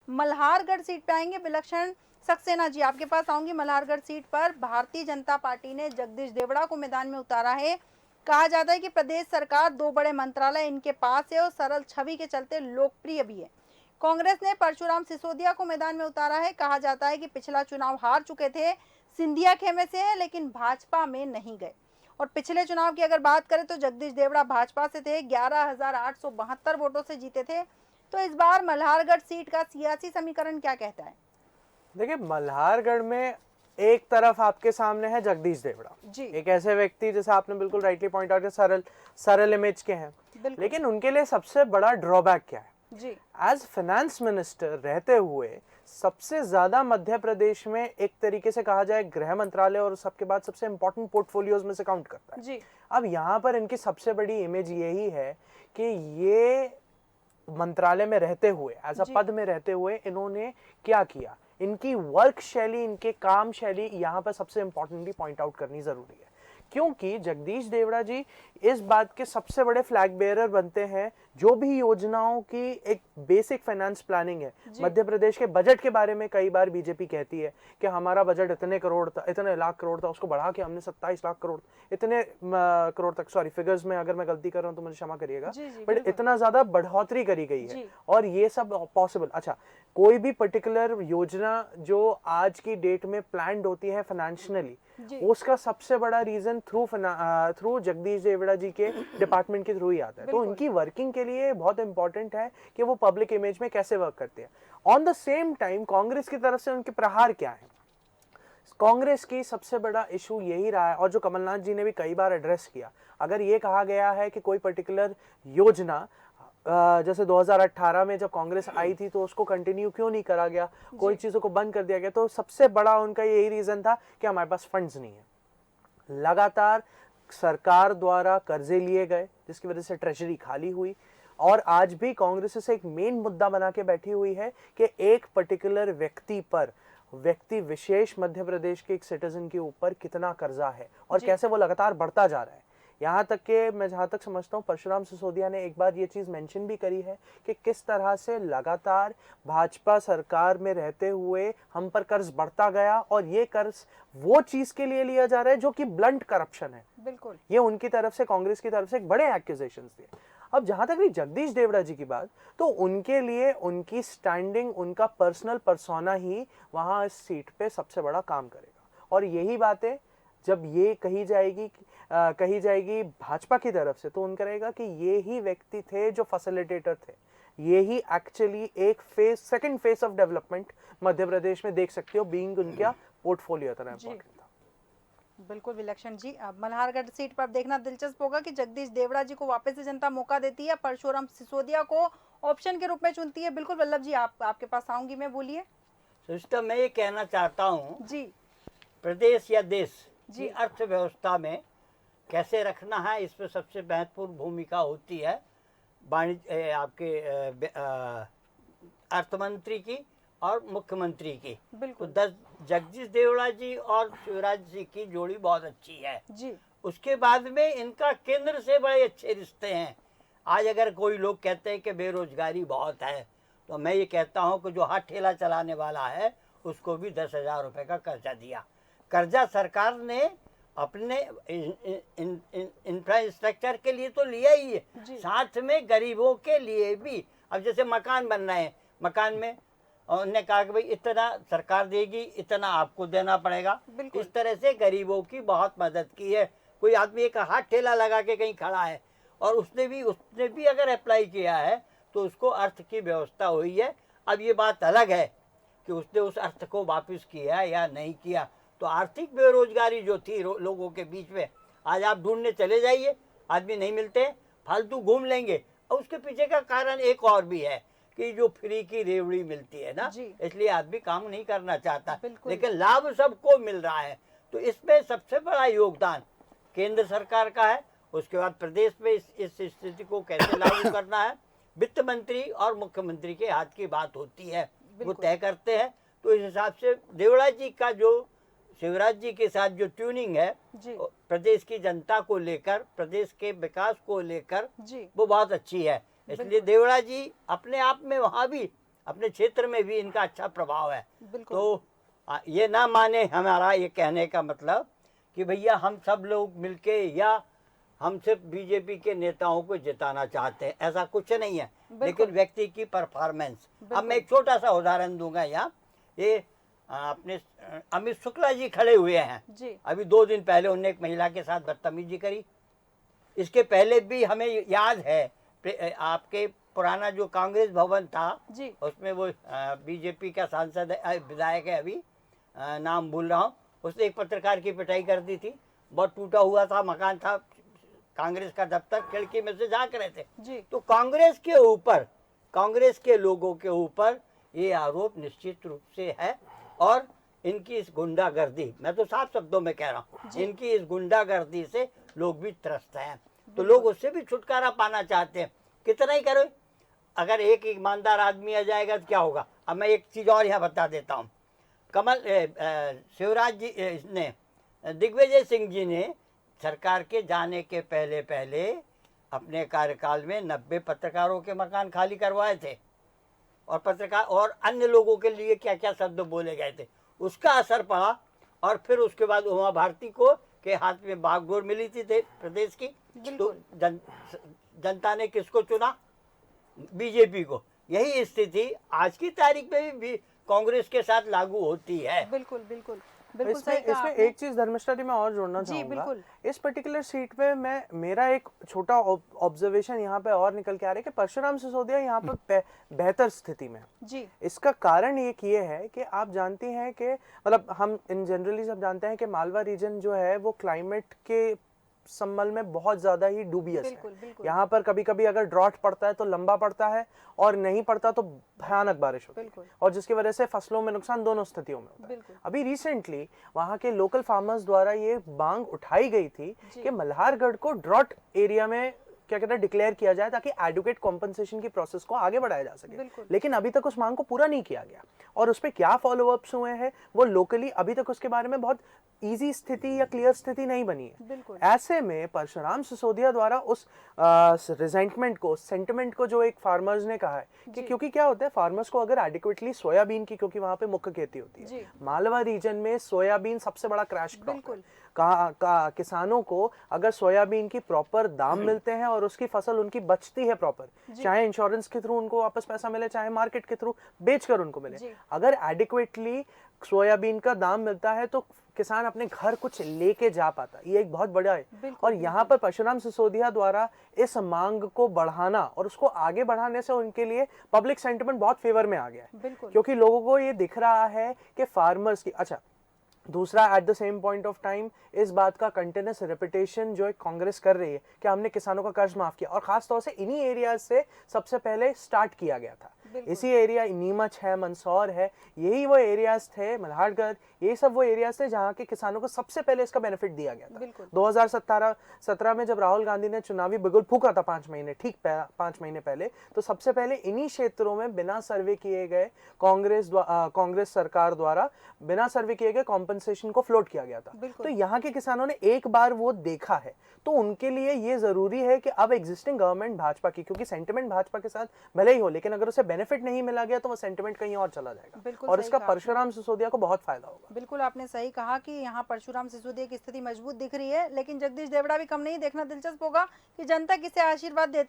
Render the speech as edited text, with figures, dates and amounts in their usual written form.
Malhargarh seat पे आएंगे विलक्षण सक्सेना जी, आपके पास आऊंगी। मल्हारगढ़ सीट पर भारतीय जनता पार्टी ने जगदीश देवड़ा को मैदान में उतारा है। कहा जाता है कि प्रदेश सरकार, 2 बड़े मंत्रालय इनके पास है और सरल छवि के चलते लोकप्रिय भी है। कांग्रेस ने परशुराम सिसोदिया को मैदान में उतारा है। कहा जाता है कि पिछला चुनाव हार चुके थे, सिंधिया खेमे से है, लेकिन भाजपा में नहीं गए। और पिछले चुनाव की अगर बात करें तो जगदीश देवड़ा भाजपा से थे, 11,872 वोटों से जीते थे। तो इस बार मल्हारगढ़ सीट का सियासी समीकरण क्या कहता है? देखिए, मल्हारगढ़ में एक तरफ आपके सामने है जगदीश देवड़ा जी, एक ऐसे व्यक्ति जैसे आपने बिल्कुल राइटली पॉइंट आउट किया, सरल इमेज के हैं, लेकिन उनके लिए सबसे बड़ा ड्रॉबैक क्या है जी? एज फाइनेंस मिनिस्टर रहते हुए सबसे ज्यादा मध्य प्रदेश में एक तरीके से कहा जाए गृह मंत्रालय और सबके बाद सबसे इंपॉर्टेंट पोर्टफोलियोज में से काउंट करता है जी। अब यहाँ पर इनकी सबसे बड़ी इमेज यही है कि ये मंत्रालय में रहते हुए, एज अ पद में रहते हुए इन्होंने क्या किया, इनकी वर्क शैली, इनके काम शैली यहाँ पर सबसे इंपॉर्टेंटली पॉइंट आउट करनी जरूरी है, क्योंकि जगदीश देवड़ा जी इस बात के सबसे बड़े फ्लैग बेयरर बनते हैं जो भी योजनाओं की एक बेसिक फाइनेंस प्लानिंग है। मध्य प्रदेश के बजट के बारे में कई बार बीजेपी कहती है कि हमारा बजट इतने करोड़ था, इतने लाख करोड़ था, उसको बढ़ा के हमने 27 लाख करोड़, इतने करोड़ तक, सॉरी फिगर्स में अगर मैं गलती कर रहा हूं तो मुझे क्षमा करिएगा, बट इतना ज्यादा बढ़ोतरी करी गई है और ये सब पॉसिबल। अच्छा, कोई भी पर्टिकुलर योजना जो आज की डेट में प्लान्ड होती है फाइनेंशियली, उसका सबसे बड़ा रीजन थ्रू जगदीश देवड़ा जी के डिपार्टमेंट के थ्रू ही आता है। तो उनकी वर्किंग के लिए बहुत इंपॉर्टेंट है कि वो पब्लिक इमेज में कैसे वर्क करते हैं। On the same time Congress की तरफ से उनके प्रहार क्या है? कांग्रेस की सबसे बड़ा इशू यही रहा है और जो कमलनाथ जी ने भी कई बार एड्रेस किया, अगर ये कहा गया है कि कोई पर्टिकुलर योजना जैसे 2018 में जब कांग्रेस आई थी तो उसको कंटिन्यू क्यों नहीं करा गया, कोई चीजों को बंद कर दिया गया, तो सबसे बड़ा उनका यही रीजन था कि हमारे पास फंड्स नहीं है। लगातार सरकार द्वारा कर्जे लिए गए जिसकी वजह से ट्रेजरी खाली हुई और आज भी कांग्रेस से एक मेन मुद्दा बना के बैठी हुई है कि एक पर्टिकुलर व्यक्ति पर, व्यक्ति विशेष मध्य प्रदेश के एक सिटीजन के ऊपर कितना कर्जा है और कैसे वो लगातार बढ़ता जा रहा है। यहाँ तक के मैं जहाँ तक समझता हूँ परशुराम सिसोदिया ने एक बार ये चीज़ मेंशन भी करी है कि किस तरह से लगातार भाजपा सरकार में रहते हुए हम पर कर्ज बढ़ता गया और ये कर्ज वो चीज़ के लिए लिया जा रहा है जो कि ब्लंट करप्शन है। बिल्कुल, ये उनकी तरफ से, कांग्रेस की तरफ से एक बड़े एक्यूजेशंस थे। अब जहां तक रही जगदीश देवड़ा जी की बात, तो उनके लिए उनकी स्टैंडिंग, उनका पर्सनल पर्सोना ही वहां इस सीट पे सबसे बड़ा काम करेगा और यही बातें जब ये कही जाएगी भाजपा की तरफ से, तो उनका रहेगा कि ये ही व्यक्ति थे जो फैसिलिटेटर थे, ये ही एक्चुअली एक phase, second phase of development Madhya Pradesh में देख सकते हो, बीइंग उनका पोर्टफोलियो इतना इंपॉर्टेंट था। बिल्कुल विलक्षण जी, अब मल्हारगढ़ सीट पर देखना दिलचस्प होगा कि जगदीश देवड़ा जी को वापस से जनता मौका देती है, परशुराम सिसोदिया को ऑप्शन के रूप में चुनती है। बिल्कुल वल्लभ जी, आपके पास आऊंगी मैं, बोलिए। सिस्टम मैं ये कहना चाहता हूँ जी, प्रदेश या देश की अर्थव्यवस्था में कैसे रखना है, इसमें सबसे महत्वपूर्ण भूमिका होती है वाणिज्य आपके अर्थमंत्री की और मुख्यमंत्री की। तो जगदीश देवड़ा जी और शिवराज जी की जोड़ी बहुत अच्छी है जी। उसके बाद में इनका केंद्र से बड़े अच्छे रिश्ते हैं। आज अगर कोई लोग कहते हैं कि बेरोजगारी बहुत है, तो मैं ये कहता हूँ कि जो हाथ ठेला चलाने वाला है उसको भी 10,000 रुपये का कर्जा दिया। कर्जा सरकार ने अपने इंफ्रास्ट्रक्चर के लिए तो लिया ही है, साथ में गरीबों के लिए भी। अब जैसे मकान बन रहे हैं, मकान में उन्होंने कहा कि भाई इतना सरकार देगी, इतना आपको देना पड़ेगा। इस तरह से गरीबों की बहुत मदद की है। कोई आदमी एक हाथ ठेला लगा के कहीं खड़ा है और उसने भी अगर अप्लाई किया है तो उसको अर्थ की व्यवस्था हुई है। अब ये बात अलग है कि उसने उस अर्थ को वापस किया या नहीं किया। तो आर्थिक बेरोजगारी जो थी लोगों के बीच में, आज आप ढूंढने चले जाइए, आदमी नहीं मिलते, फालतू घूम लेंगे। और उसके पीछे का कारण एक और भी है कि जो फ्री की रेवड़ी मिलती है ना, इसलिए आदमी काम नहीं करना चाहता, लेकिन लाभ सबको मिल रहा है। तो इसमें सबसे बड़ा योगदान केंद्र सरकार का है। उसके बाद प्रदेश में इस स्थिति को कैसे लागू करना है, वित्त मंत्री और मुख्यमंत्री के हाथ की बात होती है, वो तय करते हैं। तो इस हिसाब से देवड़ा जी का जो शिवराज जी के साथ जो ट्यूनिंग है प्रदेश की जनता को लेकर, प्रदेश के विकास को लेकर, वो बहुत अच्छी है। इसलिए देवड़ा जी अपने आप में वहाँ भी अपने क्षेत्र में भी इनका अच्छा प्रभाव है। बिल्कुल। तो ये ना माने हमारा ये कहने का मतलब कि भैया हम सब लोग मिलके या हम सिर्फ बीजेपी के नेताओं को जिताना चाहते हैं, ऐसा कुछ नहीं है, लेकिन व्यक्ति की परफॉर्मेंस। अब मैं एक छोटा सा उदाहरण दूंगा यहाँ। ये अपने अमित शुक्ला जी खड़े हुए हैं जी। अभी 2 दिन पहले उन्होंने एक महिला के साथ बदतमीजी करी। इसके पहले भी हमें याद है आपके पुराना जो कांग्रेस भवन था जी। उसमें वो बीजेपी का सांसद विधायक है अभी, नाम भूल रहा हूँ, उसने एक पत्रकार की पिटाई कर दी थी। बहुत टूटा हुआ था मकान था, कांग्रेस का दफ्तर, खिड़की में से झांक रहे थे जी। तो कांग्रेस के ऊपर, कांग्रेस के लोगों के ऊपर ये आरोप निश्चित रूप से है। और इनकी इस गुंडागर्दी, मैं तो साफ शब्दों में कह रहा हूँ, इनकी इस गुंडागर्दी से लोग भी त्रस्त हैं। तो लोग उससे भी छुटकारा पाना चाहते हैं। कितना ही करो, अगर एक ईमानदार आदमी आ जाएगा तो क्या होगा। अब मैं एक चीज और यहाँ बता देता हूँ। कमल शिवराज जी ने, दिग्विजय सिंह जी ने सरकार के जाने के पहले पहले अपने कार्यकाल में 90 पत्रकारों के मकान खाली करवाए थे, और पत्रकार और अन्य लोगों के लिए क्या क्या शब्द बोले गए थे, उसका असर पड़ा। और फिर उसके बाद उमा भारती को के हाथ में बागडोर मिली थी प्रदेश की, तो जनता ने किसको चुना? बीजेपी को। यही स्थिति आज की तारीख में भी कांग्रेस के साथ लागू होती है। बिल्कुल बिल्कुल बिल्कुल इसमें सही कहा इसमें आपने। एक चीज धर्मिष्ठा जी मैं और जोड़ना जी, चाहूंगा। बिल्कुल। इस पर्टिकुलर सीट पे मैं, मेरा एक छोटा ऑब्जर्वेशन यहाँ पे और निकल के आ रहा है कि परशुराम सिसोदिया यहाँ पे बेहतर स्थिति में है। जी। इसका कारण एक ये है कि आप जानती हैं कि मतलब हम इन जनरली सब जानते हैं कि मालवा रीजन जो है वो क्लाइमेट के संबल में बहुत ज्यादा ही डूबियस है। यहाँ पर कभी कभी अगर ड्रॉट पड़ता है तो लंबा पड़ता है, और नहीं पड़ता तो भयानक बारिश होती है, और जिसकी वजह से फसलों में नुकसान दोनों स्थितियों में होता है। अभी रिसेंटली वहाँ के लोकल फार्मर्स द्वारा ये मांग उठाई गई थी कि मल्हारगढ़ को ड्रॉट एरिया में क्या कहते हैं डिक्लेयर किया जाए, ताकि एडुकेट कॉम्पनसेशन की प्रोसेस को आगे बढ़ाया जा सके। लेकिन अभी तक उस मांग को पूरा नहीं किया गया, और उस पर क्या फॉलो अप्स हुए हैं वो लोकली अभी तक उसके बारे में बहुत इजी स्थिति या क्लियर स्थिति नहीं बनी है। ऐसे में परशुराम सिसोदिया द्वारा उस रिजेंटमेंट को, सेंटिमेंट को जो एक फार्मर्स ने कहा है कि क्योंकि क्या होता है, फार्मर्स को अगर एडिक्वेटली सोयाबीन की, क्योंकि वहां पे मुख्य खेती होती है, मालवा रीजन में सोयाबीन सबसे बड़ा क्रैश क्रॉप है। किसानों को अगर सोयाबीन की प्रॉपर दाम मिलते हैं और उसकी फसल उनकी बचती है प्रॉपर, चाहे इंश्योरेंस के थ्रू उनको वापस पैसा मिले, चाहे मार्केट के थ्रू बेचकर उनको मिले, अगर एडिक्वेटली सोयाबीन का दाम मिलता है तो किसान अपने घर कुछ लेके जा पाता। ये एक बहुत बड़ा है। और यहाँ पर परशुराम सिसोदिया द्वारा इस मांग को बढ़ाना और उसको आगे बढ़ाने से उनके लिए पब्लिक सेंटिमेंट बहुत फेवर में आ गया है, क्योंकि लोगों को ये दिख रहा है कि फार्मर्स की, अच्छा दूसरा at the same point of time इस बात का कंटिन्यूस रिपीटेशन जो एक कांग्रेस कर रही है कि हमने किसानों का कर्ज माफ किया, और खास तौर से इन्हीं एरियाज से सबसे पहले स्टार्ट किया गया था। इसी एरिया नीमच है, मंदसौर है, यही वो एरियाज थे, मल्हारगढ़, ये सब वो एरियाज थे जहाँ के किसानों को सबसे पहले इसका बेनिफिट दिया गया था। 2017 में जब राहुल गांधी ने चुनावी बिगुल फूका था 5 महीने, ठीक 5 महीने पहले, तो सबसे पहले इन्हीं क्षेत्रों में बिना सर्वे किए गए कांग्रेस सरकार द्वारा बिना सर्वे किए गए कॉम्पनसेशन को फ्लोट किया गया था। तो यहाँ के किसानों ने एक बार वो देखा है, तो उनके लिए ये जरूरी है कि अब एग्जिस्टिंग गवर्नमेंट भाजपा की, क्योंकि सेंटिमेंट भाजपा के साथ भले ही हो, लेकिन अगर उसे बेनिफिट नहीं मिला गया तो वो सेंटिमेंट कहीं और चला जाएगा, और इसका परशुराम सिसोदिया को बहुत फायदा होगा। बिल्कुल आपने सही कहा कि यहाँ परशुराम सिसोदिया की स्थिति मजबूत दिख रही है, लेकिन जगदीश देवड़ा भी कम नहीं। देखना दिलचस्प होगा कि जनता किसे आशीर्वाद देती है।